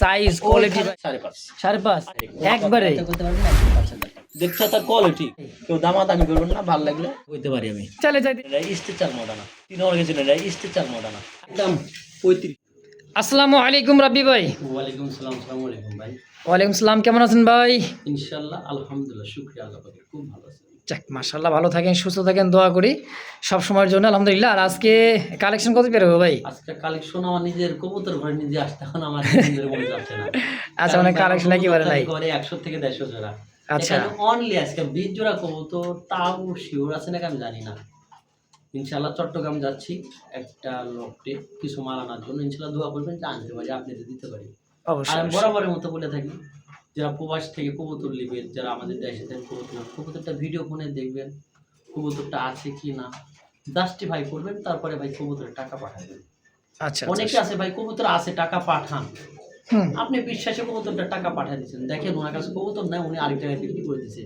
Size quality 5.5 একবারে দেখছো তার কোয়ালিটি, কেউ দামাদামি করবেন না, ভালো লাগলে হইতে পারি আমি। চলে যাই। স্ট্রেচার মডানা 3 ওর গেছে না, স্ট্রেচার মডানা একদম 35। আসসালামু আলাইকুম রাব্বি ভাই। ওয়ালাইকুম আসসালাম। আসসালামু আলাইকুম ভাই। ওয়ালাইকুম সালাম, কেমন আছেন ভাই? ইনশাআল্লাহ আলহামদুলিল্লাহ, শুকরিয়া আল্লাহ পাকের, খুব ভালো আছি। যাক মাশাআল্লাহ, ভালো থাকেন, সুস্থ থাকেন, দোয়া করি সব সময়ের জন্য আলহামদুলিল্লাহ। আর আজকে কালেকশন কত বের হবে ভাই? আজকে কালেকশন আমার নিজের কবুতর ঘরে নিজে আসতে এখন আমার নিজের মনে যাচ্ছে না। আচ্ছা, মানে কালেকশন একেবারে নাই ঘরে 100 থেকে 150 জোড়া। আচ্ছা, এখানে অনলি আজকে 20 জোড়া কবুতর, তাও শিওর আছে নাকি আমি জানি না। ইনশাআল্লাহ চট্টগ্রাম যাচ্ছি একটা লটে কিছু মাল আনার জন্য। ইনশাআল্লাহ দোয়া করবেন যে আনতে পারি, আপনাদের দিতে পারি। অবশ্যই। আর বরাবরের মতো বলে থাকি, যারা প্রবাস থেকে কবুতর নেবেন, যারা আমাদের দেশে থেকে কবুতরটা ভিডিও ফোনে দেখবেন, কবুতরটা আছে কি না জাস্টিফাই করবেন, তারপরে ভাই কবুতরের টাকা পাঠাবেন। আচ্ছা, অনেকে আছে ভাই কবুতর আছে টাকা পাঠান, আপনি বিশ্বাসে কবুতরটা টাকা পাঠিয়ে দিচ্ছেন, দেখেন ওনার কাছে কবুতর নাই, উনি আরেক টাকায় বিক্রি করে দিচ্ছে।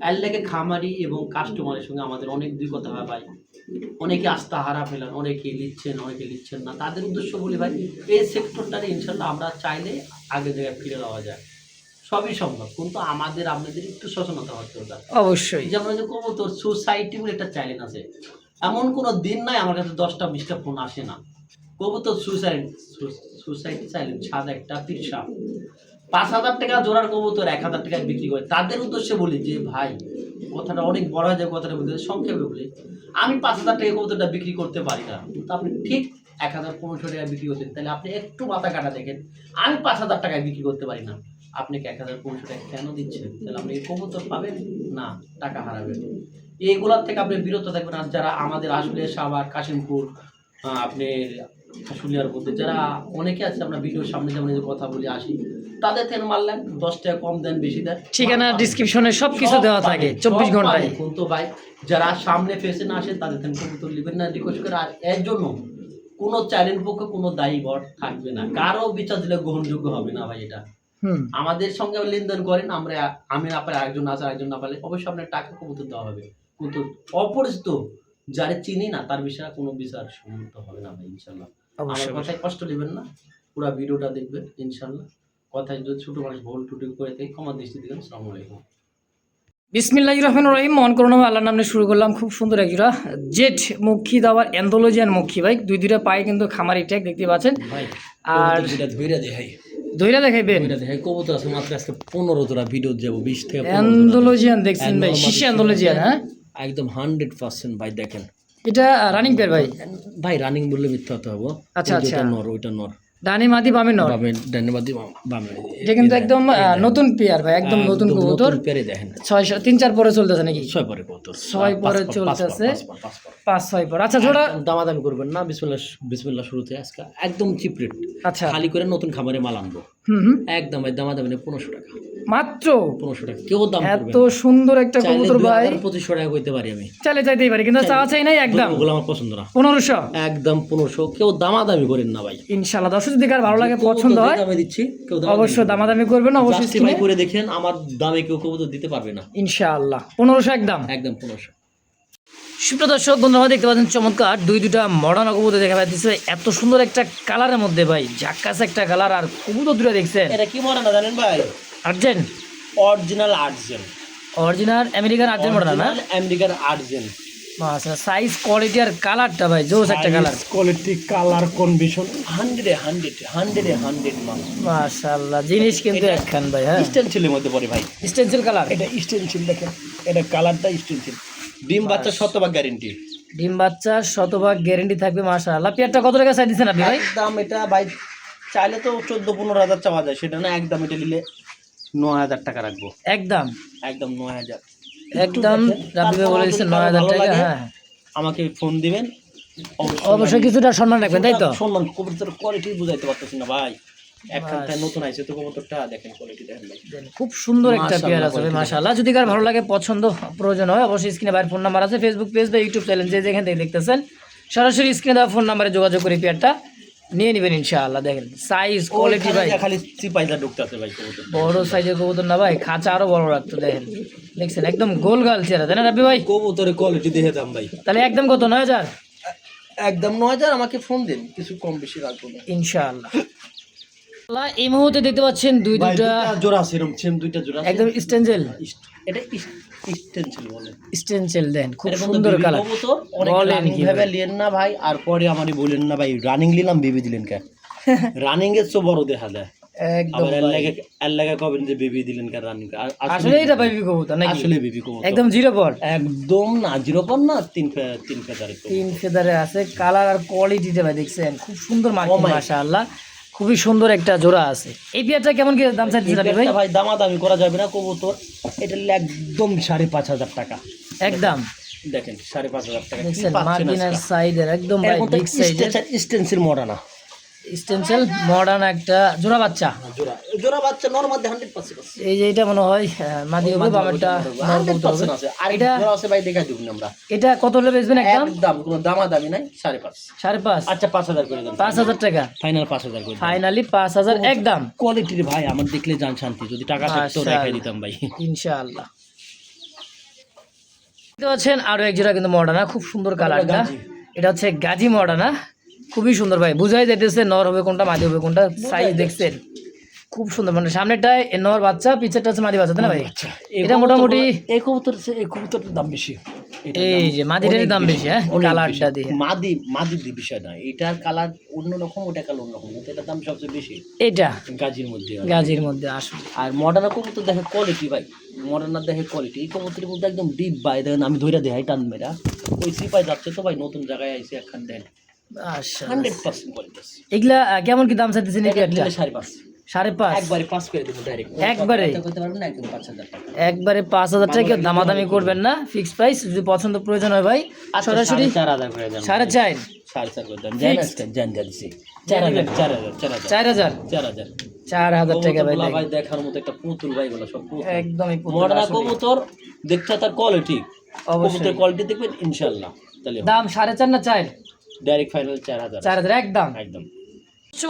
এর লেগে খামারি এবং কাস্টমারের সঙ্গে আমাদের অনেক দুই কথা হয় ভাই। অনেকে আস্থা হারা ফেলেন, অনেকে লিখছেন, অনেকে লিখছেন না। তাদের উদ্দেশ্য বলি ভাই, এই সেক্টরটারে ইনশাল্লাহ আমরা চাইলে আগে জায়গায় ফিরে দেওয়া যায়, সবই সম্ভব, কিন্তু আমাদের আপনাদের একটু সচেতনতা হতে হবে অবশ্যই। যেমন যে কবুতর সোসাইটি বলে একটা চ্যালেঞ্জ আছে, এমন কোনো দিন নাই আমার কাছে 10টা 20টা ফোন আসে না। কবুতর সোসাইটি চ্যালেঞ্জ সাদা একটা পিসা 5,000 টাকা জোড়ার কবুতর 1,000 টাকায় বিক্রি করে। তাদের উদ্দেশ্যে বলি যে ভাই, কথাটা অনেক বড় হয়ে যায়, কথাটা বলতে সংক্ষেপে বলি, আমি 5,000 টাকা কবুতরটা বিক্রি করতে পারি না, কিন্তু আপনি ঠিক 1,500 টাকায় বিক্রি করছেন, তাহলে আপনি একটু মাথা কাটা দেখেন, আমি 5,000 টাকায় বিক্রি করতে পারি না, আপনাকে 1,500 টাকা কেন দিচ্ছেন? তাহলে আপনি এই কবুতর পাবেন না, টাকা হারাবেন। এইগুলোর থেকে আপনি বিরত থাকবেন। আর যারা আমাদের আসলে সাভার কাশিমপুর আপনি আসলিয়ার মধ্যে যারা অনেকে আছে, আমরা ভিডিওর সামনে যেমন কথা বলি আসি, তাদের থেকে মারলেন 10 টাকা কম দেন, বেশি দেন, ঠিকানা ডিসক্রিপশনে সবকিছু দেওয়া থাকে 24 ঘন্টায়। কিন্তু ভাই যারা সামনে ফেসে না আসেন তাদের থেকে কবুতর নেবেন না, রিকোয়েস্ট করে। আর এর জন্য কোনো চ্যালেঞ্জ পক্ষে কোনো দায়ী বর থাকবে না, কারো বিচার দিলে গ্রহণযোগ্য হবে না ভাই। এটা আমাদের সঙ্গে লেনদেন করেন, আমি না পারে আরেকজন আছে, আরেকজন না পারলে অবশ্যই আপনার টাকা কবুতর দেওয়া হবে, কিন্তু অপরিচিত যারা চিনি না তার বিষয়ে কোনো বিচার সম্মত হবে না ভাই। ইনশাল্লাহ আমার কথায় কষ্ট নেবেন না, পুরো ভিডিওটা দেখবেন। ইনশাল্লাহ কথায় যদি ছোট মানুষ ভুল ত্রুটি করে থাকে ক্ষমা দৃষ্টি দিবেন। আসসালামু আলাইকুম। বিসমিল্লাহির রহমানির রহিম। মন করোনা আল্লাহর নামে শুরু করলাম। খুব সুন্দর এক জোড়া জেট মুখী দাবার অ্যান্থোলজিয়ান মুখী ভাই, দুইটা পায়ে কিন্তু খামারি ট্যাগ দেখতে পাচ্ছেন। আর ধইরা দেখাই, দইরা দেখাইবেন, কবুতর আছে মাত্র আজকে 15 জোড়া, ভিডিও যাব 20 থেকে 15 অ্যান্থোলজিয়ান দেখছেন ভাই, শিশু অ্যান্থোলজিয়ান। হ্যাঁ একদম 100% ভাই। দেখেন এটা রানিং পেয়ার ভাই। ভাই রানিং বললে মিথ্যা হতে হবে। আচ্ছা আচ্ছা, নর, ওইটা নর, ডানে মাদি বামে নর, ডানে মাদি বামে। এটা কিন্তু একদম নতুন পেয়ার ভাই, একদম নতুন কবুতর। পেয়ারে দেখেন 3-4 পরে চলতেছে নাকি? 6 পরে কবুতর, 6 পরে চলতেছে, 5-6 পরে। আচ্ছা জোড়া দামাদামি করবেন না, বিসমিল্লাহ শুরুতে আজকে একদম চিপ রেট। আচ্ছা, খালি করে নতুন খামারে মাল আনবো, একদম ভাই দামাদামি নেই, 1500 টাকা মাত্র 1500 টাকা। কেউ দাম করবে এত সুন্দর একটা কবুতর ভাই, 2500 টাকা কইতে পারি আমি, চলে যাইতেই পারি, কিন্তু চাওয়া চাই নাই একদম। ওগুলো আমার পছন্দ না, 1500 একদম 1500। কেউ দামাদামি করেন না ভাই। ইনশাআল্লাহ দর্শক যদি কার ভালো লাগে, পছন্দ হয়, আমি দিচ্ছি, কেউ অবশ্যই দামাদামি করবেন, অবশ্যই জাস্টিফাই করে দেখেন, আমার দামে কেউ কবুতর দিতে পারবে না। ইনশাআল্লাহ 1500 একদম, একদম 1500। সুপ্রিয় দর্শক বন্ধুরা, দেখতে পাচ্ছেন চমৎকার দুইটা মডার্ন কবুতর দেখা পাচ্ছে, এত সুন্দর একটা কালারের মধ্যে ভাই, ঝাক্কাস একটা কালার। আর কবুতর দুটো দেখছেন, এটা কি মডার্ন জানেন ভাই? Urgent, original urgent, original American urgent modern না? American urgent. আচ্ছা, সাইজ কোয়ালিটি আর কালারটা ভাই জোস একটা কালার, কোয়ালিটি কালার কন্ডিশন 100 মাশাআল্লাহ, জিনিস কিন্তু একখান ভাই। হ্যাঁ স্টেনসিলের মধ্যে পড়ে ভাই, স্টেনসিল কালার। এটা স্টেনসিল দেখেন, এটা কালারটা স্টেনসিল। ডিম বাচ্চা 100% গ্যারান্টি, ডিম বাচ্চা 100% গ্যারান্টি থাকবে। মাশাআল্লাহ, পেয়ারটা কত টাকা চাই দিছেন আপনি ভাই? একদম এটা ভাই চাইলে তো 14-15 হাজার চাওয়া যায়, সেটা না, একদম এটা নিলে 9,000 টাকা রাখবো, একদম 9,000 একদম। রাব্বি ভাই বলে দিচ্ছেন 9,000 টাকা। হ্যাঁ আমাকে ফোন দিবেন, অবশ্যই কিছুটা সম্মান রাখবেন, তাই তো? সম্মান, কবুতর কোয়ালিটি বুঝাইতে পারতেছি না ভাই, একখানটায় নতুন আইছে তো কবুতরটা, দেখেন কোয়ালিটি দেখেন ভাই, খুব সুন্দর একটা পেয়ার আছে ভাই, মাশাআল্লাহ। যদি কার ভালো লাগে, পছন্দ প্রয়োজন হয়, অবশ্যই স্ক্রিনে বাইরের ফোন নাম্বার আছে, ফেসবুক পেজ বা ইউটিউব চ্যানেল যে যেখান থেকে দেখতেছেন, সরাসরি স্ক্রিনে দেওয়া ফোন নাম্বারে যোগাযোগ করে পেয়ারটা নিয়ে নেবেন ইনশাআল্লাহ। দেখেন সাইজ কোয়ালিটি ভাই, খালি চিপাইদা ঢুকতেছে ভাই কবুতর, বড় সাইজের কবুতর না ভাই, খাঁচা আরো বড় রাখতো। দেখেন দেখছেন, একদম গোল গাল চেহারা, তাই না রাব্বি ভাই? কবুতরের কোয়ালিটি দেখে দাম ভাই। তাহলে একদম কত? 9,000 একদম 9,000। আমাকে ফোন দিন, কিছু কম বেশি রাখবো না ইনশাআল্লাহ। এই মুহূর্তে দেখতে পাচ্ছেন দুইটা জোড়া আছে এরকম সেম দুইটা জোড়া আছে একদম স্টেঞ্জেল এটা স্টেনসিল বলে স্টেঞ্জেল দেন খুব সুন্দর কালার বলেন কিভাবে লিয়েন না ভাই আর পরে আমারই বলেন না ভাই রানিং নিলাম বেবি দিলেন কে রানিং এর তো বড় দেখা যায় একদম এর লাগে কবেন যে বেবি দিলেন কে রানিং আসলে এটা বেবি কবুতর নাকি আসলে বেবি কবুতর একদম জিরো পট একদম না জিরো পর না তিন ফেদারে তিন ফেদারে আছে কালার আর কোয়ালিটিটা ভাই দেখছেন খুব সুন্দর মার্কিং মাশাআল্লাহ খুবই সুন্দর একটা জোড়া আছে এই পেয়ারটা কেমন কি দাম চাইছেন ভাই ভাই দামাদামি করা যাবে না কবুতর এটা একদম 5,500 টাকা একদম দেখেন 5,500 টাকা দেখছেন মার্কিনের সাইডের একদম ভাই বিগ সাইজের স্টেনসিল মডার্না স্টেনসিল মডার্ন একটা জোড়া বাচ্চা জোড়া বাচ্চা নরমাল 100% এই যে এটা মনে হয় মাদি হবে বামেরটা নর কবুতর হবে আছে আর এটা জোড়া আছে ভাই দেখাই দিব আমরা এটা কত হলে বেচবেন একদম একদম কোনো দামাদামি নাই 5.5 আচ্ছা 5,000 করে দেন 5,000 টাকা ফাইনাল 5,000 করে দেন ফাইনালি 5,000 একদম কোয়ালিটির ভাই আমার দেখলে জান শান্তি যদি টাকা থাকতো রেখে দিতাম ভাই ইনশাআল্লাহ দেখতে পাচ্ছেন আরো এক জোড়া কিন্তু মডার্না খুব সুন্দর কালারটা এটা হচ্ছে গাজী মডার্না খুবই সুন্দর ভাই বুঝাই যাইতেছে নর হবে কোনটা মাদি হবে কোনটা সাইজ দেখছেন খুব সুন্দর মানে সামনেটায় নর বাচ্চা পিছেরটা হচ্ছে মাদি বাচ্চা তাই না ভাই এটা মোটামুটি এই কবুতরের দাম বেশি এই যে মাদিটার দাম বেশি হ্যাঁ কালারটা দিয়ে মাদি বিষয় না এটার কালার অন্যরকম ওটা কালার অন্যরকম এটার দাম সবচেয়ে বেশি এটা গাজির মধ্যে আসলে আর মডার্ন কবুতর দেখে কোয়ালিটি ভাই মডার্ন দেখে কোয়ালিটি এই কবুতরের মধ্যে একদম ডিপ ভাই দেখেন আমি ধরে দেখাই টান মেরা ওই সিপাই যাচ্ছে তো ভাই নতুন জায়গায় আইসি একখান দেন 100% কোয়ালিটি এগুলা কেমন কি দাম চাইতেছেন এই একটা 5.5 5.5 একবারে পাস করে দেব ডাইরেক্ট একবারে করতে পারবেন না একদম 5,000 টাকা একবারে 5,000 টাকা দামাদামি করবেন না ফিক্স প্রাইস যদি পছন্দ প্রয়োজন হয় ভাই সরাসরি 4,000 করে দেন 4.5 করে দেন জান দিছি 4,000 টাকা ভাই দেখার মতো একটা পুতুল ভাই বলা সব পুতুল একদমই মডার্ন কবুতর দেখতে তার কোয়ালিটি কবুতরের কোয়ালিটি দেখবেন ইনশাআল্লাহ তাহলে দাম 4.5 না 4 ডাইরেক্ট ফাইনাল 4,000 একদম একদম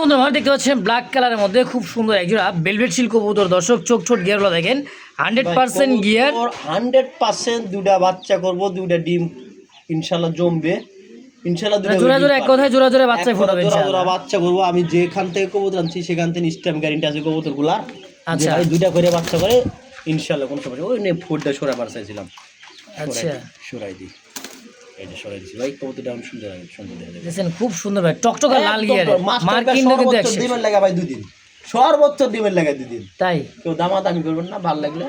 বন্ধুরা আমরা দেখতে পাচ্ছেন ব্ল্যাক কালারের মধ্যে খুব সুন্দর একজোড়া ভেলভেট সিল্ক কবুতর দর্শক চোখ ছোট গিয়ারগুলো দেখেন 100% গিয়ার 100% দুইটা বাচ্চা করব দুইটা ডিম ইনশাআল্লাহ জমবে ইনশাআল্লাহ জোড়া এক কথায় জোড়া বাচ্চা ফুটাবে জোড়া বাচ্চা করব আমি যেখান থেকে কবুতর আনছি সেখান থেকে স্ট্যাম্প গ্যারান্টি আছে কবুতরগুলা আচ্ছা দুইটা করে বাচ্চা করে ইনশাআল্লাহ কোনো সমস্যা ওই নে ফুটটা সরা পারছাইছিলাম আচ্ছা সরাই দি এটা সরাই দিছি ভাই কবুতরটা আমি সুন্দর দেখা যায় দেখেন খুব সুন্দর ভাই টকটকা লাল গিয়ার মার্কিং কিন্তু 100 ডিমের লাগা ভাই 2 দিন সর্বোচ্চ ডিমের লাগা 2 দিন তাই কেউ দামাদামি করবেন না ভালো লাগলে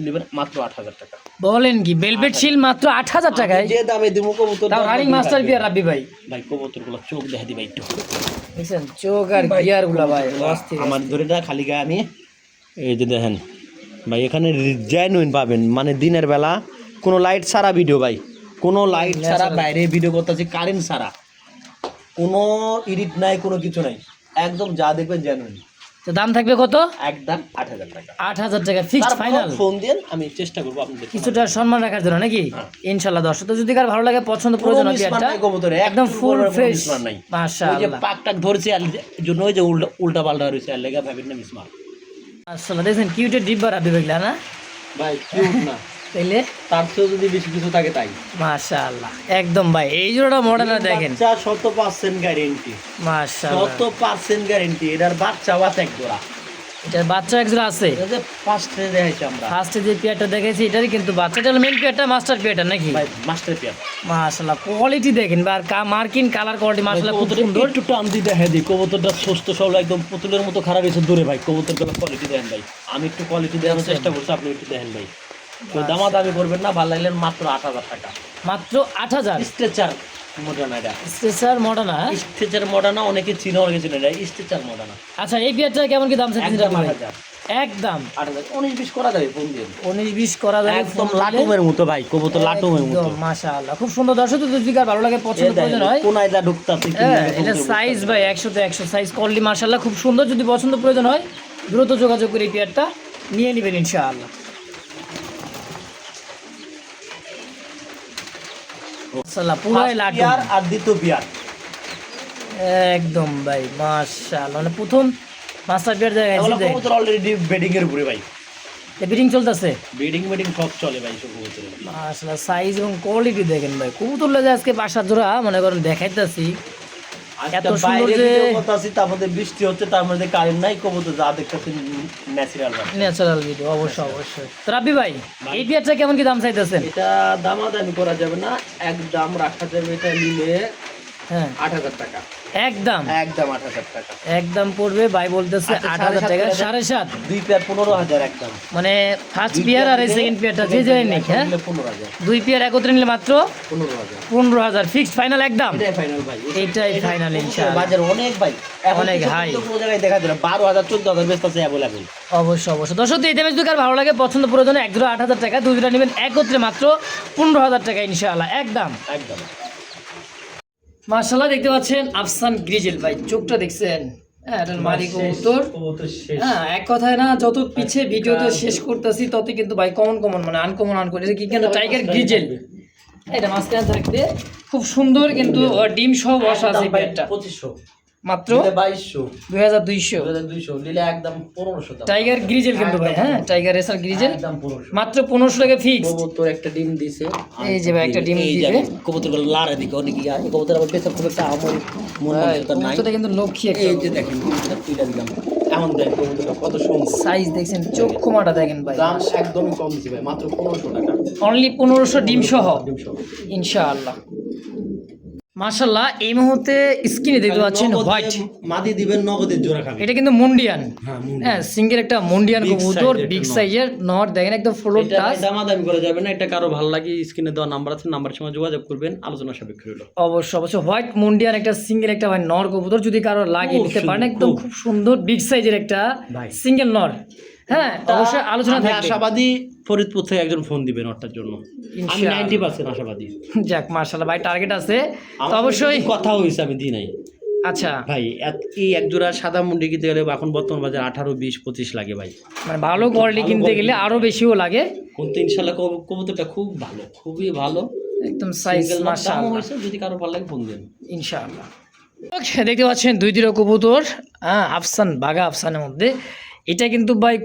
নেবেন মাত্র 8,000 টাকা বলেন কি ভেলভেট সিল মাত্র 8,000 টাকায় যে দামে দিমু কবুতর তাও রানিং মাস্টার বিয়ার রাব্বি ভাই কবুতরগুলো চোখ দেখা দি ভাই একটু দেখেন চোখ আর গিয়ারগুলো ভাই অস্থির আমার ধরে দা খালি গায়ে আমি এই যে দেখেন ভাই এখানে জেনুইন পাবেন মানে দিনের বেলা কোনো লাইট ছাড়া ভিডিও ভাই কোনো লাইট ছাড়া বাইরে ভিডিও করতেছি কারেন্ট ছাড়া কোনো এডিট নাই কোনো কিছু নাই একদম যা দেখবেন জেনুইন তো দাম থাকবে কত একদম 8,000 টাকা 8,000 টাকা ফিক্সড ফাইনাল ফোন দেন আমি চেষ্টা করব আপনাদের কিছুটা সম্মান রাখার জন্য নাকি ইনশাআল্লাহ দর্শক তো যদি কার ভালো লাগে পছন্দ প্রয়োজন হয় একটা একদম ফুল ফ্রেশ মাশাআল্লাহ ওই যে পাকটাক ধরছে আর জন্য ওই যে উল্টা পাল্টা হইছে আর লাগা ভাবেন না মিসমার আসলে দেখেন কিউটের ডিব্বা রাব্বি ভাইলা না ভাই কিউট না তাইলে তার চেয়ে যদি বেশি কিছু থাকে তাই মাশাআল্লাহ একদম ভাই এই জোড়াটা মডেলটা দেখেন বাচ্চা 100% গ্যারান্টি মাশাআল্লাহ 100% গ্যারান্টি এটার বাচ্চা বাত এক জোড়া এটার বাচ্চা এক জোড়া আছে এই যে ফার্স্টে দেখাইছি আমরা ফার্স্টে যে পেয়ারটা দেখাইছি এটারই কিন্তু বাচ্চাটা হলো মেন পেয়ারটা মাস্টার পেয়ারটা নাকি ভাই মাস্টার পেয়ার মাশাআল্লাহ কোয়ালিটি দেখেন আর মার্কিং কালার কোয়ালিটি মাশাআল্লাহ কত সুন্দর একটু টান দি দেখা দি কবুতরটা সুস্থ সবল একদম পুতুলের মতো খারাপ হয়েছে দূরে ভাই কবুতরগুলো কোয়ালিটি দেখেন ভাই আমি একটু কোয়ালিটি দেওয়ার চেষ্টা করছি আপনি একটু দেখেন ভাই তো দামাদামি করবেন না ভালো লাগলে মাত্র 8,000 টাকা মাত্র 8,000 স্ট্রেচার মডার্ন এটা স্ট্রেচার মডার্ন স্ট্রেচার মডার্ন অনেকে চিনা অনেকে চিনে না স্ট্রেচার মডার্ন আচ্ছা এই পেয়ারটা কেমন কি দাম চাচ্ছেন একদম 8,000 19-20 করা যাবে ফোন দিয়ে 19-20 করা যাবে একদম লাটুমের মতো ভাই কবুতর লাটুমের মতো মাশাআল্লাহ খুব সুন্দর দর্শক যদি কার ভালো লাগে পছন্দ প্রয়োজন হয় কোন আইদা ঢুকতাছে এটা সাইজ ভাই 100 তে 100 সাইজ কোয়ালিটি মাশাআল্লাহ খুব সুন্দর যদি পছন্দ প্রয়োজন হয় দ্রুত যোগাযোগ করে এই পেয়ারটা নিয়ে নেবেন ইনশাআল্লাহ মাশাআল্লাহ পুরাই লাটু আর দ্বিতীয় বিয়ার একদম ভাই মাশাআল্লাহ মানে প্রথম মাস্টার বিয়ার দেখাইছি দেখ কবুতর অলরেডি বেডিং এর উপরে ভাই ব্রিডিং চলতেছে ব্রিডিং সব চলে ভাই সব কবুতরের মাশাআল্লাহ সাইজ এবং কোয়ালিটি দেখেন ভাই কবুতর লাগে আজকে 5-7 জোড়া মনে করেন দেখাইতাছি এত সুন্দর যে তার মধ্যে বৃষ্টি হচ্ছে, তার মধ্যে কারেন্ট নাই, কবুতর যা দেখতেছেন ন্যাচারাল ভিডিও, অবশ্যই। তো রাব্বি ভাই, এই পেয়ারটা কেমন কি দাম চাইতেছেন? এটা দামাদামি করা যাবে না, একদম রাখা যাবে, এটা নিলে হ্যাঁ 8,000 টাকা, একদম 8,000 টাকা একদম পড়বে ভাই, বলতেছে আচ্ছা, 8,000 টাকা, 7,500 7.5 দুই পেয়ার 15,000 একদম, মানে ফার্স্ট পেয়ার আর এই সেকেন্ড পেয়ারটা যে যাই নিক, হ্যাঁ 15,000, দুই পেয়ার একত্রে নিলে মাত্র 15,000 ফিক্সড ফাইনাল একদম। এটাই ফাইনাল ভাই, এইটাই ফাইনাল ইনশাআল্লাহ। বাজার অনেক ভাই, এখন অনেক কিছু high। কিন্তু কোনো জায়গায় দেখা যায় না, 12,000 14,000 বেচতে আছে अवेलेबल। অবশ্যই দর্শক, এই দামে যদি কার ভালো লাগে, পছন্দ প্রয়োজনে এক জোড়া 8,000 টাকা, দুই জোড়া নেবেন একত্রে মাত্র 15,000 টাকা ইনশাআল্লাহ একদম। মাশাআল্লাহ, দেখতে পাচ্ছেন আফসান গ্রিজেল ভাই, চোখটা দেখছেন, হ্যাঁ এটার মাদি কবুতর, হ্যাঁ এক কথায় না, যত পিছে ভিডিওতে শেষ করতেছি তত কিন্তু ভাই কমন মানে আনকমন কি কিন্তু টাইগার গ্রিজেল, এটা মাঝখানে থাকবে, খুব সুন্দর কিন্তু ডিম সহ বসা আছে পেয়ারটা, 2500 মাত্র 2200 2200 নিলে একদম 1500 দাম। টাইগার গ্রিজেল কিন্তু ভাই, হ্যাঁ টাইগার রেসার গ্রিজেল একদম 1500, মাত্র 1500 টাকা ফিক্স। কবুতর একটা ডিম দিছে, এই যে ভাই একটা ডিম দিবে, কবুতরগুলো লাড়া দিকে অনেক ইয়া, এই কবুতর আবার বেচা খুব একটা আমার মন মানসিকতা নাই, কবুতরটা কিন্তু লক্ষ্মী একটা, এই যে দেখেন কবুতরটা তুইলা দিলাম, এমন দেখ কবুতরটা কত সুন্দর, সাইজ দেখছেন, চক্ষুমাটা দেখেন ভাই, দাম একদমই কম দিছি ভাই, মাত্র 1500 টাকা, অনলি 1500 ডিম সহ ডিম সহ ইনশাআল্লাহ। মাশাআল্লাহ, এই মুহূর্তে স্ক্রিনে দেখতে পাচ্ছেন হোয়াইট মাদি দিবেন, নগদের জোড়া খাবে, এটা কিন্তু মুন্ডিয়ান, হ্যাঁ হ্যাঁ সিঙ্গেল একটা মুন্ডিয়ান Big কবুতর, size বিগ একটা সাইজের নর দেখেন, একদম ফ্লোর এটা টাচ, দামাদামি করা যাবে না, এটা কারো ভালো লাগে স্ক্রিনে দেওয়া নাম্বার আছে, নাম্বারের সঙ্গে যোগাযোগ করবেন, আলোচনা সাপেক্ষে হলো। অবশ্যই হোয়াইট মুন্ডিয়ান একটা সিঙ্গেল একটা ভাই নর কবুতর, যদি কারো লাগে খুব নিতে পারেন, সুন্দর, একদম খুব সুন্দর বিগ সাইজের একটা ভাই। সিঙ্গেল নর, হ্যাঁ অবশ্যই আলোচনা আমি থাকবে। আশাবাদী ফরিদপুর থেকে একজন ফোন দিবেন ওটার জন্য, আমি ইনশাআল্লাহ। 90% আশাবাদী, যাক মাশাআল্লাহ ভাই, টার্গেট আছে তো আমার অবশ্যই। সঙ্গে কথা হয়েছে, আমি দিই নাই আচ্ছা, ভাই, এই এক জোড়া সাদা মুন্ডি কিনতে গেলে এখন বর্তমান বাজার 18, 20, 25 লাগে ভাই, মানে ভালো কোয়ালিটি কিনতে গেলে আরো বেশিও লাগে, কিন্তু ইনশাল্লাহ কবুতরটা খুব ভালো, খুবই ভালো, একদম সাইজ Single দামও মাশাআল্লাহ হয়েছে, যদি কারো ভালো লাগে ফোন দেন ইনশাআল্লাহ। ওকে, দেখতে পাচ্ছেন দুই দুটো কবুতর, হ্যাঁ আফসান বাঘা আফসানের মধ্যে, এটা কিন্তু ভাই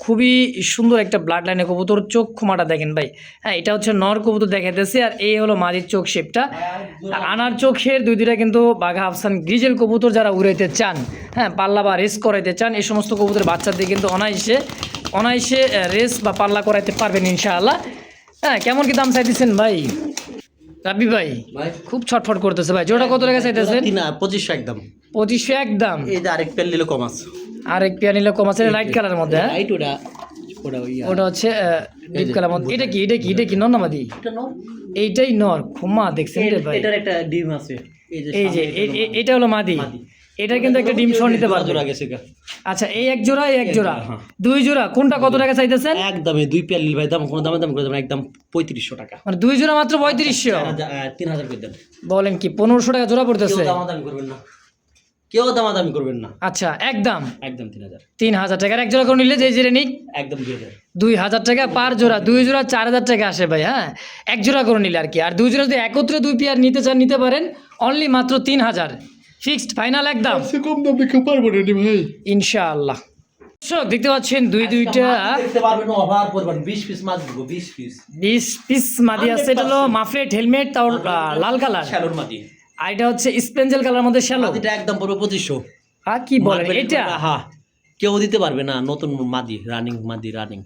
খুবই সুন্দর একটা ব্লাড লাইনের কবুতর, চোখ খুমাটা দেখেন ভাই, হ্যাঁ এটা হচ্ছে নর কবুতর দেখাইতেছে, আর এই হলো মাদির চোখ শেপটা, আনার চোখের দুই দুইটা কিন্তু বাঘা আফসান গ্রিজেল কবুতর, যারা উড়াইতে চান, হ্যাঁ পাল্লা বা রেস করাইতে চান, এই সমস্ত কবুতর বাচ্চা দিয়ে কিন্তু অনায়াসে রেস বা পাল্লা করাইতে পারবেন ইনশাআল্লাহ। হ্যাঁ কেমন কি দাম চাইতেছেন ভাই? রাব্বি ভাই ভাই খুব ছটফট করতেছে ভাই, জোড়া কত টাকা চাইতেছেন? 2500 একদম, 2500 একদম, এই যে আরেক পেল নিলে কম আছে, আর এক পেয়ার নিলে কম আছে, লাইট কালারের মধ্যে, হ্যাঁ রাইট, ওটা ইয়া, ওটা হচ্ছে ডিপ কালার মধ্যে, এটা কি নর না মাদি? এটা নর, এইটাই নর, খুমা দেখছেন রে ভাই, এটার একটা ডিম আছে, এই যে এটা হলো মাদি, এটা কিন্তু একটা ডিম সহ নিতে পারবে। জোড়া গেছে গা। আচ্ছা এই এক জোড়া এই এক জোড়া, হ্যাঁ। দুই জোড়া কোনটা কত টাকা চাইতেছেন? একদমই দুই পেয়ার নিল ভাই, দাম কোনো দাম করে দেবেন, একদম 3500 টাকা, মানে দুই জোড়া মাত্র 3500, 3000 করে দেন, বলেন কি 1500 টাকা জোড়া পড়তেছে? কেউ দামাদামি করবেন না, কেউ দামাদামি করবেন না, আচ্ছা একদম একদম 3000, 3000 টাকার এক জোড়া করে নিলে যে জেরে নিক একদম 2000, 2000 টাকা পার জোড়া, দুই জোড়া 4000 টাকা আসে ভাই, হ্যাঁ এক জোড়া করে নিলে আর কি, আর দুই জোড়া যদি একত্রে দুই পেয়ার নিতে চান নিতে পারেন, অনলি মাত্র 3000 ফিক্সড ফাইনাল একদম, কম দাম দেখে পারবো না রে ভাই, ইনশাআল্লাহ। দর্শক দেখতে পাচ্ছেন দুইটা দেখতে পারবেন, ওভার পরিমাণ 20 পিস মাছ দিব, 20 পিস 20 পিস মাদি আছে, এটা হলো মাফলেট হেলমেট তাও লাল কালার, শ্যালোর মাটি, আর এটা হচ্ছে স্পেঞ্জেল কালার মধ্যে শ্যালো, মাটিটা একদম পুরো 2500, আর কি বলেন এটা হ্যাঁ কেউ দিতে পারবে না, নতুন মাদি রানিং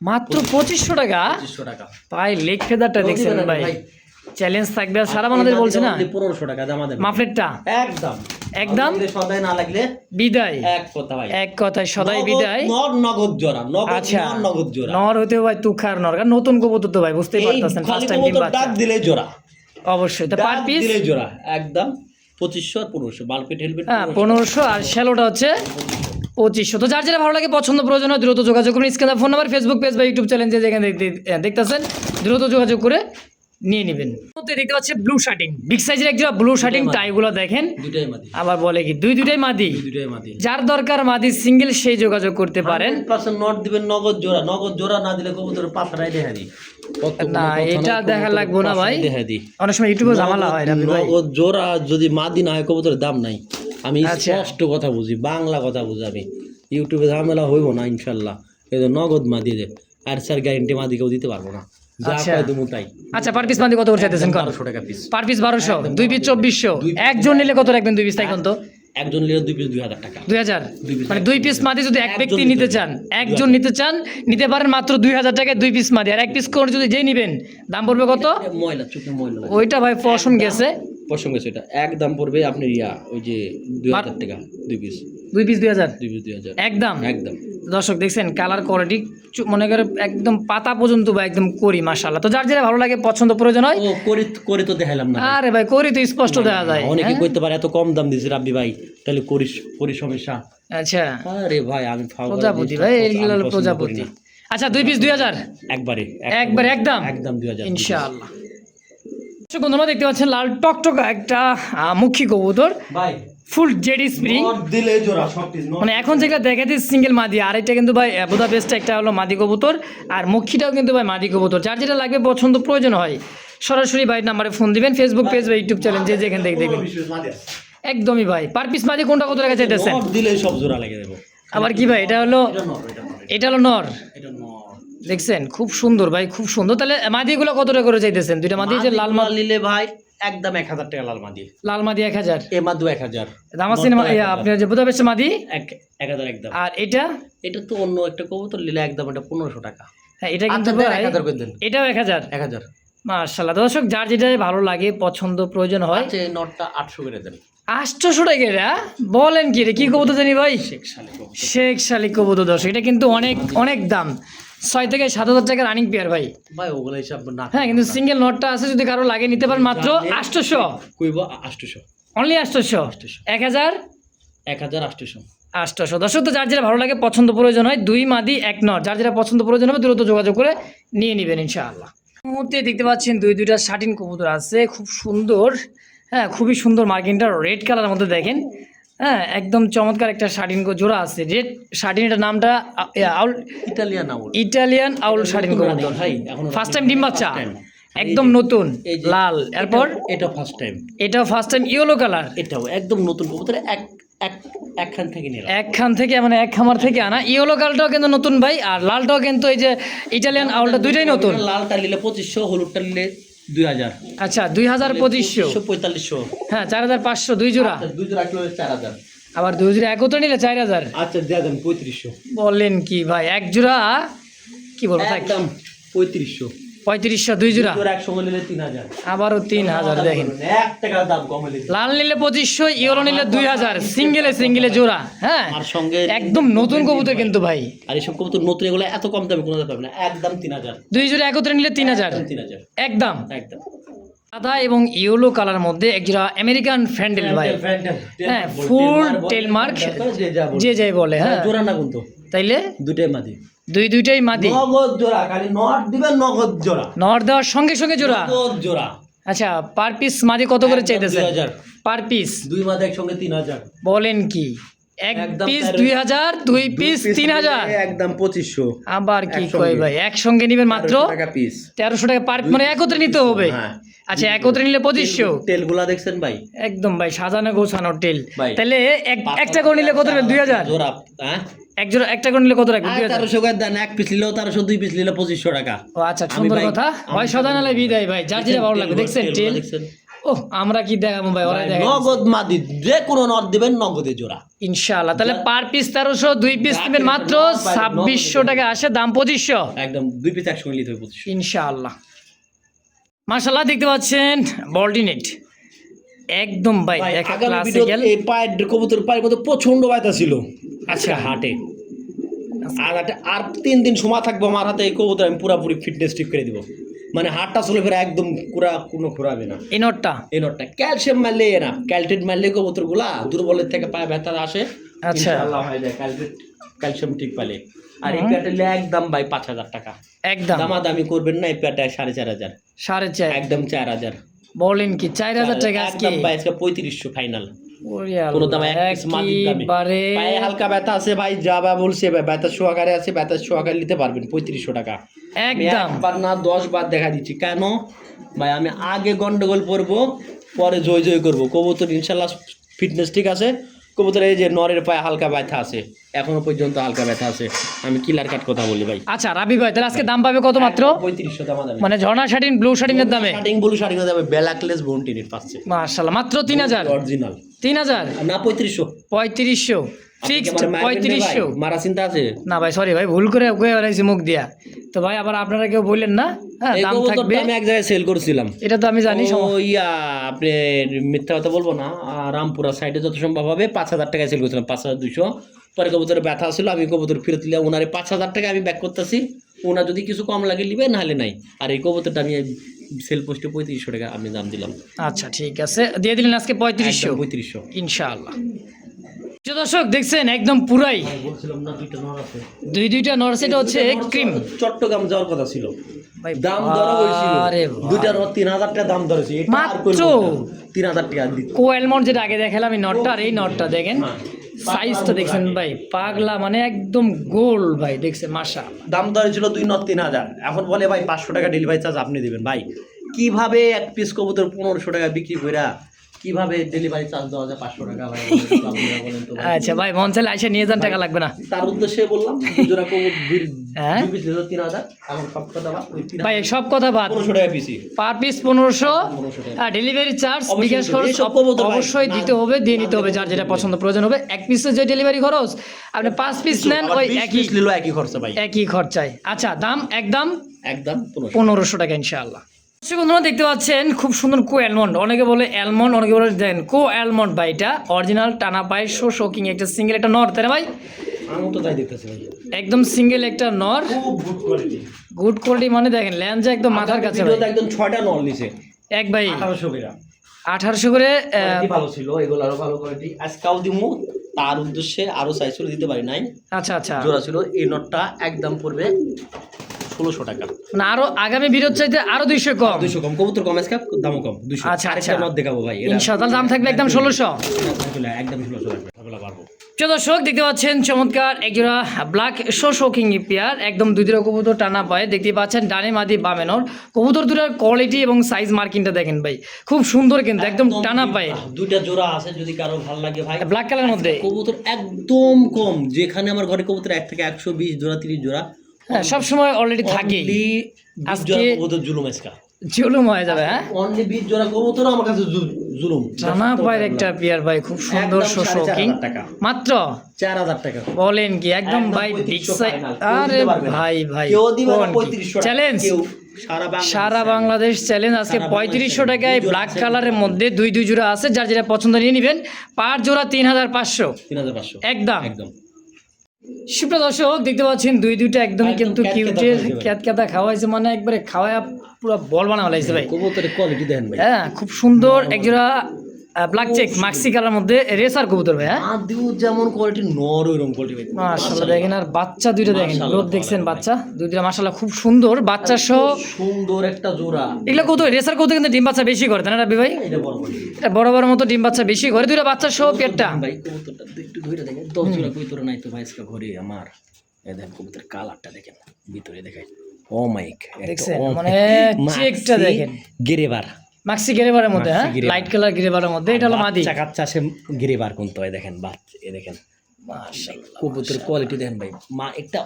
মাত্র 2500 টাকা 2500 টাকা, ভাই লেগ ফেদারটা দেখছেন ভাই, চ্যালেঞ্জ থাকবে, আর সারা বাংলাদেশ বলছে না 1500 টাকা দাম দেন, মাফলেটটা একদম একদম সদাই না লাগলে বিদায়, এক কথা ভাই, এক কথায় সদাই বিদায়। নগদ জোড়া, আচ্ছা নগদ জোড়া, নর হতে ভাই তুখার নর, কারণ নতুন কবুতর তো ভাই বুঝতেই এই পারতেছেন, খালি ফার্স্ট টাইম ডিম কবুতর বাচ্চা, ডাক দিলে জোড়া, অবশ্যই তো পার ডাক পিস দিলে জোড়া একদম 2500 আর 1500, বালপেট হেলমেট হ্যাঁ 1500, আর শ্যালোটা হচ্ছে 2500। তো যার যেটা ভালো লাগে পছন্দ প্রয়োজন হয় দ্রুত যোগাযোগ করুন, স্ক্রিনে ফোন নাম্বার, ফেসবুক পেজ বা ইউটিউব চ্যানেল যেখানে দেখতেছেন দ্রুত যোগাযোগ করে নিয়ে নেবেন। দেখতে পাচ্ছি ব্লু শার্টিং, বিগ সাইজের একটা ব্লু শার্টিং, টাইগুলো দেখেন দুটাই মাদি, আবার বলে কি দুইটাই মাদি, দুটাই মাদি, যার দরকার মাদি সিঙ্গেল সেই যোগাযোগ করতে পারেন। 100% নট দিবেন, নগদ জোড়া না দিলে কবুতরের পাছাটাই দেখা দিই, না এটা দেখা লাগবো না ভাই, দেখা দিই, অনেক সময় ইউটিউবে ঝামেলা হয় রাবি ভাই, নগদ জোড়া যদি মাদি না হয় কবুতরের দাম নাই, আমি আচ্ছা। স্পষ্ট কথা বুঝি, বাংলা কথা বুঝি আমি, ইউটিউবে ঝামেলা হইব না ইনশাল্লাহ, এই নগদ মাদি দে, আর স্যার গ্যারেন্টি মাদি কেউ দিতে পারবো না, যা আচ্ছা। কয় দেবো তাই। আচ্ছা পার পিস মাদি কত করে চাইতেছেন কোন? 1200 টাকা পিস। পার পিস 1200, 2 পিস 2400, একজন নিলে কত রাখবেন 2 পিস তাই কোন তো? একজন নিলে 2 পিস 2000 টাকা। 2000, দুই piece মানে 2 পিস মাদি যদি এক একজন ব্যক্তি নিতে নিতে হবে। চান, একজন নিতে চান নিতে পারেন মাত্র 2000 টাকায় 2 পিস মাদি। আর এক পিস করে যদি যেই নেবেন দাম পড়বে কত? ময়লা চোখে ময়লা লাগে। ওইটা ভাই পশম গেছে, পছন্দ হয়েছে এটা একদম পড়বে আপনার ওই যে 2000 টাকা 2 পিস। 2 পিস 2000 2 পিস 2000 একদম। একদম। দর্শক দেখছেন কালার কোয়ালিটি মনে করে একদম পাতা পর্যন্ত বা একদম করি মাশাআল্লাহ। তো যার যেটা ভালো লাগে পছন্দ প্রয়োজন হয়, ও করে করে তো দেখাইলাম না। আরে ভাই করি তো স্পষ্ট দেখা যায়। অনেকে হ্যাঁ? কইতে পারে এত কম দাম দিছে রাব্বি ভাই, তাহলে করিস করি সমস্যা। আচ্ছা আরে ভাই আমি ফাও প্রজাপতি ভাই, এগুলো হলো প্রজাপতি। আচ্ছা 2 পিস 2000 একবারে একবার একদম একদম 2000 ইনশাআল্লাহ। দর্শক বন্ধুরা দেখতে পাচ্ছেন লাল টকটকা একটা মুখী কবুতর, ভাই ফুল জেডি স্প্রিং। নট দিলে জোড়া সব পিস মানে এখন যেটা দেখাতে সিঙ্গেল মাদি, আর এটা কিন্তু ভাই বুদাপেস্ট একটা হলো মাদি কবুতর, আর মক্ষীটাও কিন্তু ভাই মাদি কবুতর। যার যেটা লাগবে পছন্দ প্রয়োজন হয় সরাসরি ভাইয়ের নাম্বারে ফোন দিবেন, ফেসবুক পেজ বা ইউটিউব চ্যানেল যে যেখান থেকে দেখবেন। একদমই ভাই। পার পিস মাদি কোনটা কত টাকা চাইতেছেন? নট দিলে সব জোড়া লাগিয়ে দেব। আবার কি ভাই এটা হলো, এটা নট এটা নট এটা হলো নর, এটা নট। দেখছেন খুব সুন্দর ভাই, খুব সুন্দর। তাহলে মাদিগুলো কত টাকা করে চাইতেছেন? দুইটা মাদি, যে লাল মাদি নিলে ভাই একদম 1000 টাকা লাল মাদি। লাল মাদি 1000, এ মাদু 1000। দামাসিন আপনার যে বুদাপেস্ট মাদি 1000 একদম। আর এটা এটা তো অন্য একটা কবুতর নিলে একদম এটা 1500 টাকা। হ্যাঁ এটা কিন্তু আচ্ছা, দেন, ভাই 1000 করে দেন। এটাও 1000। 1000। মাশাআল্লাহ। দর্শক যার যেটা ভালো লাগে পছন্দ প্রয়োজন হয়, আচ্ছা এই নটটা 800 করে দেন। 800 টাকা এটা বলেন কি রে, কি কবুতর জানি ভাই? শেখ শালি কবুতর। শেখ শালিক কবুতর। দর্শক এটা কিন্তু অনেক অনেক দাম, 6 থেকে 7000 টাকা রানিং পেয়ার ভাই। ভাই ওগুলা হিসাব না। হ্যাঁ কিন্তু সিঙ্গেল নটটা আছে, যদি কারো লাগে নিতে পারেন মাত্র 800, কইব 800। অনলি 800, 1000 1800। 800। দর্শক তো যার যেটা ভালো লাগে পছন্দ প্রয়োজন হয়, 2 মাদি 1 নট, যার যেটা পছন্দ প্রয়োজন হবে দ্রুত যোগাযোগ করে নিয়ে নেবেন ইনশাআল্লাহ। মুহূর্তে দেখতে পাচ্ছেন দুইটা শাটিন কবুতর আছে, খুব সুন্দর। হ্যাঁ খুবই সুন্দর, মার্কিনটা রেড কালারের মধ্যে দেখেন। হ্যাঁ একদম চমৎকার একটা শাটিন জোড়া আছে, রেড শাটিন। এটার নামটা আউল, ইতালিয়ান আউল। ইটালিয়ান আউল শাটিন কবুতর। ভাই এখনো ফার্স্ট টাইম ডিম বাচ্চা, First time। একদম নতুন এই যে- লাল। এরপর এটা ফার্স্ট টাইম। এটাও ফার্স্ট টাইম ইয়েলো কালার, এটাও একদম নতুন কবুতর, একখান থেকে নিলাম। একখান থেকে মানে এক খামার থেকে আনা। ইয়েলো কালারটাও কিন্তু নতুন ভাই, আর লালটাও কিন্তু এই যে ইটালিয়ান আউলটা দুইটাই নতুন। লালটা নিলে 2500, হলুদটা নিলে 2000। আচ্ছা 2000 2500, 4500। হ্যাঁ 4500 দুই জোড়া। দুই জোড়া কিলো 4000। আবার দুই জোড়া একত্রে নিলে 4000। আচ্ছা দিয়ে দেন 3500। বলেন কি ভাই, এক জোড়া কি বলবো থাক, একদম 3500। 3500 দুই জোড়া, জোড়া একসঙ্গে নিলে 3000। আবারও 3000। দেখেন 1 টাকা দাম কম হলে লাল নিলে 2500, ইয়েলো নিলে 2000, সিঙ্গেলে জোড়া। হ্যাঁ আর সঙ্গে একদম নতুন কবুতর কিন্তু ভাই। আর এসব কবুতর নতুন, এগুলো এত কম দামে কোনো পাবে না, একদম 3000। দুই জোড়া একত্রে নিলে 3000 3000 একদম। একদম। সাদা এবং ইয়েলো কালার মধ্যে এক জোড়া আমেরিকান ফ্যান্ডেল ভাই। হ্যাঁ ফুল টেল মার্ক, যে যাই বলে। হ্যাঁ জোড়া না কিন্তু তাইলে দুটাই মাদি। দুইটাই মাদি, নগদ জোড়া, খালি নট দিবেন নগদ জোড়া। নর দেওয়ার সঙ্গে সঙ্গে জোড়া। নগদ জোড়া। আচ্ছা পার পিস মাদি কত করে চাইতেছেন? 2000। পার পিস দুই মাদি একসঙ্গে 3000। বলেন কি, এক একদম পিস 13 2000, দুই পিস 3000। একদম 2500 আবার কি একসঙ্গে। কয় ভাই, একসঙ্গে নিবেন মাত্র 1300 টাকা পিস। 1300 টাকা পার, মানে একত্রে নিতে হবে। হ্যাঁ। আচ্ছা একত্রে নিলে 2500। তেলগুলা দেখছেন ভাই? একদম ভাই সাজানো গোছানো টেল। ভাই। তাহলে একটা করে নিলে কত রাখবেন? 2000 জোড়া। হ্যাঁ এক জোড়া, একটা করে নিলে কত রাখবেন? 2000। 1300 করে দেন, এক পিস নিলেও 1300, দুই পিস নিলে 2500 টাকা। ও আচ্ছা সুন্দর কথা ভাই, সাজানালে বিদায় ভাই, যার যেটা ভালো লাগবে। দেখছেন টেল, ও আমরা কি দেখাবো ভাই, ওরাই দেখাই নগদ মাদি, যে কোনো নট দিবেন নগদে জোড়া ইনশাআল্লাহ। তাহলে পার পিস 1300, দুই পিস নেবেন মাত্র 2600 টাকা, আসে দাম 2500 একদম। দুই পিস একসঙ্গে নিতে হবে 2500। ইনশাআল্লাহ। মাশাআল্লাহ দেখতে পাচ্ছেন বল্টিনেট, একদম ভাই ভাই, দেখা আগামী ক্লাসিক্যাল। ভিডিওতে এই পায়ের কবুতর পায়ের মধ্যে প্রচন্ড ব্যথা ছিল আচ্ছা হাটে। আর 3 দিন সময় থাকবো আমার হাতে, এই কবুতর আমি পুরোপুরি ফিটনেস ঠিক করে দিব। মানে হাটটা চলে ফেরা একদম পুরা কোনো ঘোরাবে না। এই নোটটা এই নটটা ক্যালসিয়াম মারলে না, ক্যালটেট মারলে কবুতর গুলা দুর্বলের থেকে পায়ে ব্যথা আসে। আচ্ছা। ইনশাআল্লাহ হয়ে যায় ক্যালসিয়াম ঠিক পালে। আর এই প্যাটে একদম ভাই 5000 টাকা। একদম দামাদামি করবেন না, এই প্যাটে 4500। 4.5 একদম 4000। বলেন কি 4000 টাকা আজকে? একদম ভাই আজকে 3500 ফাইনাল। ওরে কোনো দামে আল্লাহ, এক পিস মাদির দামে। একেবারে পায়ে হালকা ব্যথা আছে ভাই, যাবা বলছে ভাই, ব্যথা সোয়াকারে আছে, ব্যথা সোয়াকারে নিতে পারবেন 3500 টাকা। আমি একদম। একবার না 10 বার দেখা দিচ্ছি। কেন ভাই, আমি আগে গন্ডগোল করবো, পরে জয় জয় করবো। কবুতর ইনশাল্লাহ ফিটনেস ঠিক আছে, কবুতরের এই যে নরের পায়ে হালকা ব্যথা আছে, এখনো পর্যন্ত হালকা ব্যথা আছে। আমি কিলার কাট কথা বলি ভাই। আচ্ছা রাবি ভাই, তাহলে আজকে দাম পাবে কত মাত্র? 3500 দাম দামে, মানে ঝর্ণা শাটিন ব্লু শাটিনের দামে শার্টিং ব্লু শার্টিং দামে ব্ল্যাকলেস বন্টিনের পাচ্ছে মাশাআল্লাহ, মাত্র 3000। অরিজিনাল 3000 না 3500। 3500 ফিক্সড 3500। মারা চিন্তা আছে না ভাই সরি ভাই, ভুল করে ওকে বেরাইছি মুখ দিয়া। তো ভাই আবার আপনারা কেউ বললেন না, হ্যাঁ এই দাম কবুতরটা থাকবে, আমি এক জায়গায় সেল করেছিলাম। এটা তো আমি জানি। ও ইয়া আপনি মিথ্যা কথা বলবো না, রামপুরা সাইডে যত সম্ভব হবে 5000 টাকায় সেল করেছিলাম, 5200। পরে কবুতরের ব্যথা ছিল, আমি কবুতর ফেরত দিলাম ওনারে 5000 টাকা আমি ব্যাক করতেছি। ওনার যদি কিছু কম লাগে নিবে, নাহলে নাই। আর এই কবুতরটা আমি সেল পোস্টে 3500 টাকা আমি দাম দিলাম। আচ্ছা ঠিক আছে, দিয়ে দিলেন আজকে 3500 3500 ইনশাআল্লাহ। প্রিয় দর্শক দেখছেন একদম পুরাই বলছিলাম না দুইটা নর আছে, দুইটা নর্স, এটা হচ্ছে ক্রিম। চট্টগ্রাম যাওয়ার কথা ছিল, ভাই দাম ধরা হয়েছিল আরে ভাই। দুইটা নর 3000 টাকা দাম ধরেছে। এটা আর মাত্র করবো না, 3000 টাকা দিতে। কোয়েলমন্ট যেটা আগে দেখালাম এই নটটা, আর এই নটটা দেখেন সাইজটা দেখছেন ভাই, পাগলা মানে একদম গোল ভাই, দেখছেন মাশাআল্লাহ। দাম ধরেছিল 2 নর 3000, এখন বলে ভাই 500 টাকা ডেলিভারি চার্জ আপনি দিবেন। ভাই কিভাবে এক পিস কবুতর 1500 টাকা বিক্রি কইরা কিভাবে ডেলিভারি চার্জ দেওয়া যায় 500 টাকা? ভাই আপনারা বলেন তো ভাই। আচ্ছা ভাই মন চাইলে আইসা নিয়ে যান, টাকা লাগবে না। তার উদ্দেশ্যে বললাম জোড়া কবুতর হ্যাঁ? 3000, এখন সব কথা বাদ, ওই 3000 ভাই সব কথা বাদ, 1500 টাকা পিসি পার পিস 1500, 1500 টাকা। আর ডেলিভারি চার্জ অবশ্যই বিকাশ দিতে খরচ হবে। এইসব কবুতর ভাই, অবশ্যই দিতে হবে, দিয়ে নিতে হবে যার যেটা পছন্দ প্রয়োজন হবে। এক পিসের যে ডেলিভারি খরচ, আপনি 5 পিস নেন আবার ওই 20 একই পিস নিলো একই খরচা ভাই, একই খরচায়। আচ্ছা দাম একদম একদম 1500। 1500 টাকা ইনশাআল্লাহ। বন্ধুরা দেখতে পাচ্ছেন খুব সুন্দর কো অ্যালমন্ড, অনেকে বলে অ্যালমন্ড, অনেকে বলে দেন কো অ্যালমন্ড। ভাই এটা অরিজিনাল টানা পায় শোকিং একটা সিঙ্গেল একটা নর, তাই না ভাই? আমি তো তাই দেখতেছি ভাই, একদম সিঙ্গেল একটা নর, খুব গুড কোয়ালিটি। গুড কোয়ালিটি মানে দেখেন ল্যাঞ্জা একদম মাথার কাছে ভাই। ভিডিওতে একদম 6টা নল নিছে এক ভাই 1800 টাকা। 1800 করে। কোয়ালিটি ভালো ছিল, এগুলো আরো ভালো কোয়ালিটি। আজকাল দিমু তার উদ্দেশ্যে আরো সাইজ করে দিতে পারি নাই, আচ্ছা আচ্ছা, জোড়া ছিল। এই নটটা একদম পড়বে 1600 টাকা। মানে আরো আগামী ভিডিওর চাইতে আরো 200 কম। 200 কম, কবুতর কম, আজকে দামও কম 200। আচ্ছা, আরেকটা আচ্ছা। নট দেখাবো ভাই, ইনশাআল্লাহ দাম থাকবে একদম 1600। একদম 1600 টাকা কথাগুলো পারবো। প্রিয় দর্শক দেখতে পাচ্ছেন চমৎকার একজোড়া ব্ল্যাক শোকিং পেয়ার, একদম দুই দুটো কবুতর টানা পায়। দেখতে পাচ্ছেন ডানে মাদি বামে নর, কবুতর দুটার কোয়ালিটি এবং সাইজ মার্কিংটা দেখেন ভাই, খুব সুন্দর কিন্তু একদম টানা পায়। দুইটা জোড়া আছে, যদি কারো ভালো লাগে ভাই। ব্ল্যাক কালারের মধ্যে কবুতর একদম কম, যেখানে আমার ঘরে কবুতর 1 থেকে 120 জোড়া 30 জোড়া হ্যাঁ সব সময় অলরেডি থাকে। আজকে কবুতর জুলুম আজকা জুলুম হয়ে যাবে। হ্যাঁ অনলি 20 জোড়া কবুতর আমার কাছে জুলুম। টানা পায়ের একটা পেয়ার ভাই, খুব সুন্দর একদম শোকিং, 4500 টাকা। মাত্র 4000 টাকা। বলেন কি একদম ভাই 3500 বিগ সাইজ। final, কেউ আরে দিতে পারবে না। ভাই ভাই কেউ দিবে না 3500 টাকা। চ্যালেঞ্জ, কেউ সারা বাংলাদেশ সারা বাংলাদেশ চ্যালেঞ্জ। আজকে সারা 3500 বাংলাদেশ টাকায় দুই জোড়া ব্ল্যাক আছে। কালারের মধ্যে দুই জোড়া আছে, যার যেটা পছন্দ নিয়ে নেবেন। পার জোড়া 3500 3500 একদম। একদম। সুপ্রিয় দর্শক দেখতে পাচ্ছেন দুইটা একদমই একদম কিন্তু ক্যাটকেটা কিউটের খাওয়াইছে ভাই। ক্যাতক্যাতা খাওয়াইছে, মানে একবারে খাওয়ায়া পুরো বল বানা লাইছে ভাই। কবুতরের কোয়ালিটি দেখেন ভাই, হ্যাঁ খুব সুন্দর একজোড়া ব্ল্যাক চেক মাক্সি কালার মধ্যে রেসার কবুতর ভাই। হ্যাঁ আদিও যেমন কোয়ালিটি নর ওইরকম কোয়ালিটি ভাই। মাশাআল্লাহ দেখেন, আর বাচ্চা দুইটা দেখেন, মাশাআল্লাহ, গ্রোথ দেখছেন ভালো বাচ্চা দুইটা মাশাআল্লাহ খুব সুন্দর বাচ্চা সহ। সুন্দর একটা জোড়া। এগুলো কত রেসার কত কিন্তু ডিম বাচ্চা বেশি করে তাই না রাবি ভাই? এটা বড় বড় এটা বড় বড় মতো ডিম বাচ্চা বেশি করে, দুইটা বাচ্চা সহ পেটটা। ভাই কবুতরটা একটু ধরে দেখেন, 10 জোড়া কবুতর নাই তো ভাই আজকে ঘরে আমার। এই দেখেন কবুতর কালারটা দেখেন, ভিতরে দেখেন ও মাইক দেখছেন মানে চেকটা দেখেন, গিরেবার মাক্সি গেরেবারের মধ্যে। হ্যাঁ মাক্সি গেরেবার। লাইট কালার গেরেবারের মধ্যে, এটা হলো মাদি। কাচ্চা সে গিরেবার কোন তো দেখেন বাচ্চা, এই দেখেন মাশাআল্লাহ কবুতরের কোয়ালিটি দেখেন ভাই। মা একটা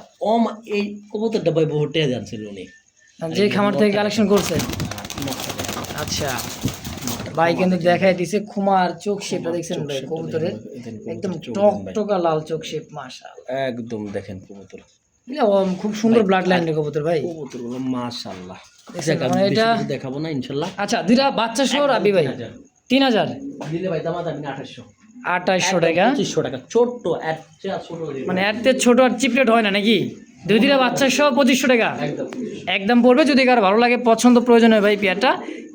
এই কবুতরটা ভাই বহু টেয়া জানছিল উনি, যে খামার থেকে কালেকশন করছে। আচ্ছা ভাই কিন্তু দেখাই দিছে খুমার চোখ শেপটা দেখছেন ভাই কবুতরের, একদম টকটকা লাল চোখ শেপ মাশাআল্লাহ একদম দেখেন কবুতর এটা খুব সুন্দর ব্লাড লাইনের কবুতর ভাই। কবুতরগুলো মাশাআল্লাহ। দেখছেন, মানে এটা দেখাবো না ইনশাআল্লাহ। আচ্ছা দুইটা বাচ্চা সহ রাবি ভাই 3000 দিলে ভাই দাম যাবে না 2800 টাকা, 2500 টাকা। ছোট্ট একটা ছোট মানে এর থেকে ছোট আর চিপলেট হয় না নাকি? দুইটা বাচ্চা সহ 2500 টাকা একদম। একদম পড়বে। যদি কারো ভালো লাগে পছন্দ প্রয়োজন হয় ভাই পেয়ারটা,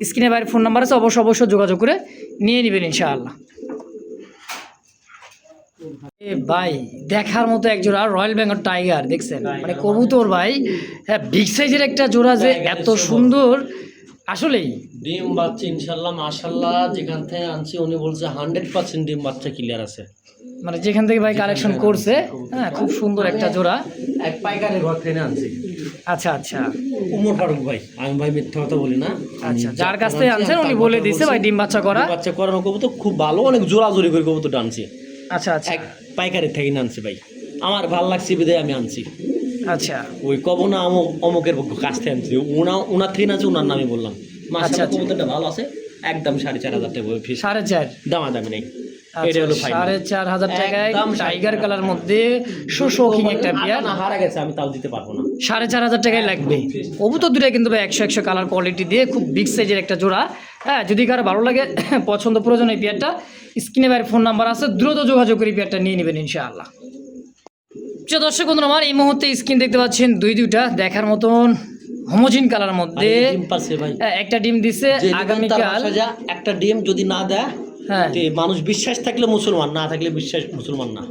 স্ক্রিনে বাইরে ফোন নাম্বার আছে, অবশ্যই যোগাযোগ করে নিয়ে নেবেন ইনশাআল্লাহ। এ ভাই দেখার মতো এক জোড়া রয়্যাল বেঙ্গল টাইগার দেখছেন, মানে কবুতর ভাই। হ্যাঁ বিগ সাইজের একটা জোড়া যে এত সুন্দর, আসলেই ডিম বাচ্চা ইনশাআল্লাহ মাশাআল্লাহ। যেখান থেকে আনছি উনি বলছে 100% ডিম বাচ্চা ক্লিয়ার আছে, মানে যেখান থেকে ভাই কালেকশন করছে। হ্যাঁ খুব সুন্দর একটা জোড়া। এক পাইকারের ঘর থেকে আনছি। আচ্ছা আচ্ছা উমর ফারুক ভাই, আমি ভাই মিথ্যা কথা বলি না। আচ্ছা, যার কাছ থেকে আনছেন উনি বলে দিছে ভাই ডিম বাচ্চা করা। ডিম বাচ্চা করানো কবুতর খুব ভালো, অনেক জোড়া জোরি করে কবুতর আনছি। আচ্ছা আচ্ছা এক পাইকারের থেকে আনছি ভাই, আমার ভাল লাগছে বিদায় আমি আনছি। আচ্ছা ওই কব না অমুকের কাছ থেকে আনছি, ওনার থেকে আনছি, ওনার নামে বললাম। আচ্ছা, মাসাল্লাহ কবুতরটা ভালো আছে, একদম 4,500 টাকা ফিস, 4.5 দামাদামি নেই। এটা হলো ফাইনাল 4,500 টাকায় একদম টাইগার কালার মধ্যে শোকিং একটা পেয়ার। না হারা গেছে, আমি তাও দিতে পারবো না। 4,500 টাকায় লাগবে। কবুতর দুটা কিন্তু ভাই 100 কালার কোয়ালিটি দিয়ে খুব বিগ সাইজের একটা জোড়া। হ্যাঁ, যদি কারো ভালো লাগে পছন্দ প্রয়োজন এই পেয়ারটা, স্ক্রিনে ভাইয়ের ফোন নাম্বার আছে, দ্রুত যোগাযোগ করে পেয়ারটা নিয়ে নেবেন ইনশাআল্লাহ। প্রিয় দর্শক বন্ধুরা, আমার এই মুহূর্তে স্ক্রিন দেখতে পাচ্ছেন দুইটা দেখার মতন হোমোজিন কালার মধ্যে ডিম পারছে ভাই, একটা ডিম দিছে। আগামীকাল একটা ডিম যদি না দেয়, হ্যাঁ, মানুষ বিশ্বাস থাকলে মুসলমান, না থাকলে বিশ্বাস মুসলমান না।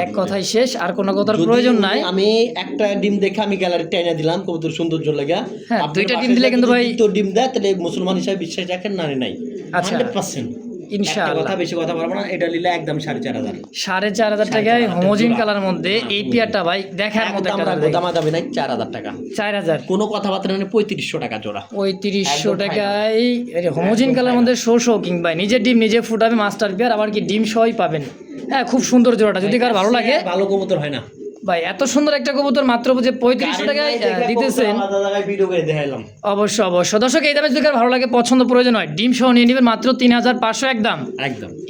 এক কথাই শেষ, আর কোনো কথার প্রয়োজন নাই। আমি একটা ডিম দেখে আমি গ্যালারি টাইনা দিলাম কবুতর সৌন্দর্য লাগা। হ্যাঁ, দুইটা ডিম দিলে কিন্তু ভাই তো ডিম দেয়, তাহলে মুসলমান হিসাবে বিশ্বাস রাখেন, না নাই। আচ্ছা 100% ইনশাআল্লাহ। কথা বেশি কথা বলবো না, এটা নিলে একদম 4,500। 4,500 টাকায় হোমোজিন কালার মধ্যে এই পেয়ারটা ভাই দেখার মতো একটা দামাদামি নাই, 4,000 টাকা। 4,000 কোনো কথাবার্তা নেই, 3500 টাকা জোড়া। 3500 টাকায় হোমোজিন কালার মধ্যে শোকিং ভাই, নিজের ডিম নিজে ফুটাবে, মাস্টার পেয়ার, আবার কি ডিম সহই পাবেন। হ্যাঁ, খুব সুন্দর জোড়াটা, যদি কার ভালো লাগে। ভালো কবুতর হয় না ভাই, এত সুন্দর একটা কবুতর মাত্র যে 3500 টাকায় দিতেছেন, অবশ্যই অবশ্যই। দর্শক, এই দামে যদি কার ভালো লাগে, পছন্দ প্রয়োজন হয়, ডিম সহ নিয়ে নেবেন মাত্র 3,500 একদম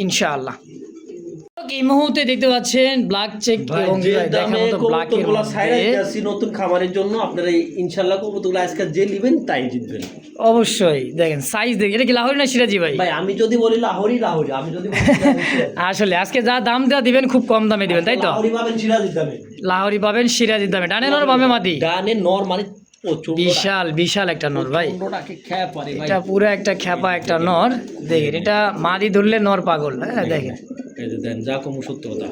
ইনশাআল্লাহ। এই মুহূর্তে দেখতে পাচ্ছেন ব্ল্যাক চেক এবং দেখার মতো ব্ল্যাকের মধ্যে নতুন খামারের জন্য আপনারা ইনশাআল্লাহ কবুতরগুলো আজকে যে নেবেন তাই জিতবেন। অবশ্যই দেখেন সাইজ দেখেন, এটা কি লাহোরি না সিরাজি ভাই? ভাই আমি যদি বলি লাহোরি, আমি যদি বলি আসলে আজকে যা দাম দেওয়া দিবেন খুব কম দামে দিবেন, তাই তো? লাহোরি পাবেন সিরাজির দামে, লাহোরি পাবেন সিরাজির দামে। ডানে নর বামে মাদি? ডানে নর, মানে বিশাল বিশাল একটা নর ভাই, এটা পুরো একটা খ্যাপা একটা নর। দেখেন, এটা মাদি ধরলে নর পাগল। হ্যাঁ দেখেন, যা কম সত্য কথা।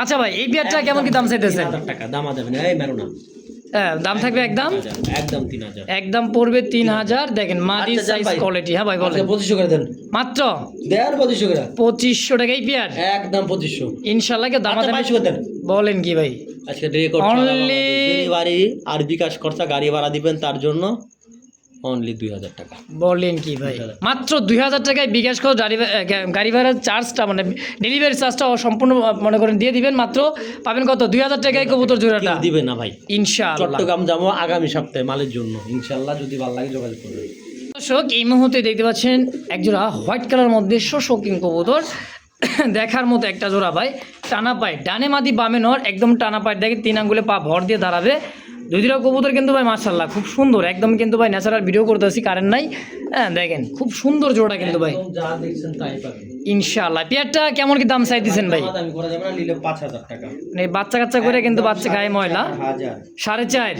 আচ্ছা ভাই, এই পেয়ারটা কেমন কি দাম চাইতেছেন? 3,000 টাকা দাম দেবেন, এই মেরো না। হ্যাঁ, দাম থাকবে একদম 3,000, একদম পড়বে 3,000। দেখেন মাদি সাইজ কোয়ালিটি। হ্যাঁ ভাই বলেন। 2500 করে দেন মাত্র, দেন 2500 করে। 2500 টাকা এই পেয়ার একদম 2500 ইনশাআল্লাহ। কে দাম 2200 করে দেন। বলেন কি ভাই? আজকে রেকর্ড অনলি ডেলিভারি আর বিকাশ খরচা গাড়ি ভাড়া দিবেন, তার জন্য অনলি 2,000 টাকা। বলেন কি ভাই? মাত্র 2,000 টাকায় বিকাশ খরচ, গাড়ি ভাড়ার চার্জটা মানে ডেলিভারি চার্জটা সম্পূর্ণ মনে করেন দিয়ে দিবেন। মাত্র পাবেন কত? 2,000 টাকায় কবুতর জোড়াটা দিবে না ভাই ইনশাআল্লাহ। চট্টগ্রাম যাবো আগামী সপ্তাহে মালের জন্য ইনশাআল্লাহ, যদি ভালো লাগে যোগাযোগ করবেন। দর্শক, এই মুহূর্তে দেখতে পাচ্ছেন একজোড়া হোয়াইট কালার মধ্যে শোকিং কবুতর, দেখার মতো একটা জোড়া ভাই। টানা পায়, ডানে মাদি বামে নর, একদম টানা পায়। দেখেন 3 আঙ্গুলে পা ভর দিয়ে দাঁড়াবে। দুইটা কবুতর কিন্তু ভাই মাশাআল্লাহ খুব সুন্দর একদম, কিন্তু ভাই ন্যাচারাল ভিডিও করতেছি, কারেন্ট নাই। হ্যাঁ দেখেন, খুব সুন্দর জোড়া কিন্তু ভাই, যা দেখছেন তাই পাবেন ইনশাআল্লাহ। পেয়ারটা কেমন কি দাম চাইতেছেন ভাই? দাম করা যাবে না, নিলে 5,000 টাকা। মানে বাচ্চা কাচ্চা করে কিন্তু বাচ্চা গায়ে ময়লা। 4.5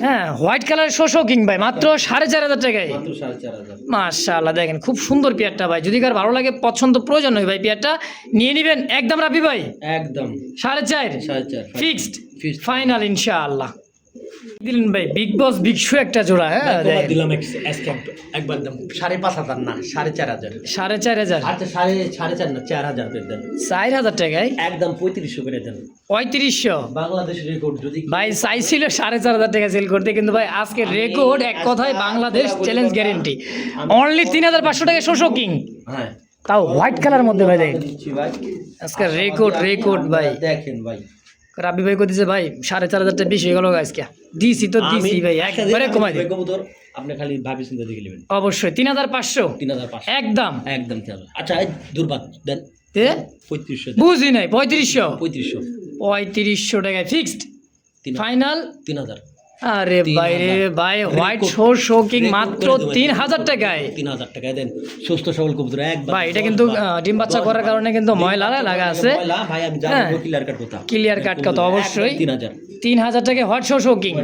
হ্যাঁ, হোয়াইট কালার শোকিং ভাই, মাত্র 4,500 টাকায়। মাশাআল্লাহ, দেখেন খুব সুন্দর পেয়ারটা ভাই, যদি কার ভালো লাগে, পছন্দ প্রয়োজন হয় ভাই, পেয়ারটা নিয়ে নেবেন একদম। রাবি ভাই একদম 4.5 ফিক্সড ফাইনাল ইনশাআল্লাহ। দিলেন ভাই বিগ বস বিগ শো একটা জোড়া। হ্যাঁ দিলাম একবার দাম 5,500 না 4,500। 4,500 আচ্ছা 4,500 না 4,000 দেন। 4,000 টাকায় একদম 3500 করে দেন। 3500 বাংলাদেশের রেকর্ড। যদি ভাই চাইছিল 4,500 টাকা সেল করতে, কিন্তু ভাই আজকে রেকর্ড এক কথায় বাংলাদেশ চ্যালেঞ্জ গ্যারেন্টি। অনলি 3,500 টাকা শোকিং। হ্যাঁ, তাও হোয়াইট কালার মধ্যে ভাই। দেখেন আজকে রেকর্ড ভাই। দেখেন ভাই, রাবি ভাই কইতেছে ভাই 4,500 টাকা বেশি হয়ে গেল আজকে। দিছি তো দিছি ভাই, একবারে কমাই দিই। আপনি খালি ভাবি চিন্তা দেখে নেবেন। অবশ্যই 3,500 একদম একদম। আচ্ছা দুর্বাদ দেন 3500। বুঝি নাই 3500 3500 টাকায় ফিক্সড ফাইনাল 3,000। আরে ভাই রে ভাই, হোয়াইট শোকিং মাত্র 3,000 টাকায়। 3,000 টাকায় দেন, সুস্থ সবল কবুতর একবার। ভাই এটা কিন্তু ডিম বাচ্চা করার কারণে কিন্তু ময়লা লাগা আছে। ভাই আমি জানি ক্লিয়ার কাট কথা, ক্লিয়ার কাট কথা অবশ্যই। 3,000 3,000 টাকায় হোয়াইট শোকিং।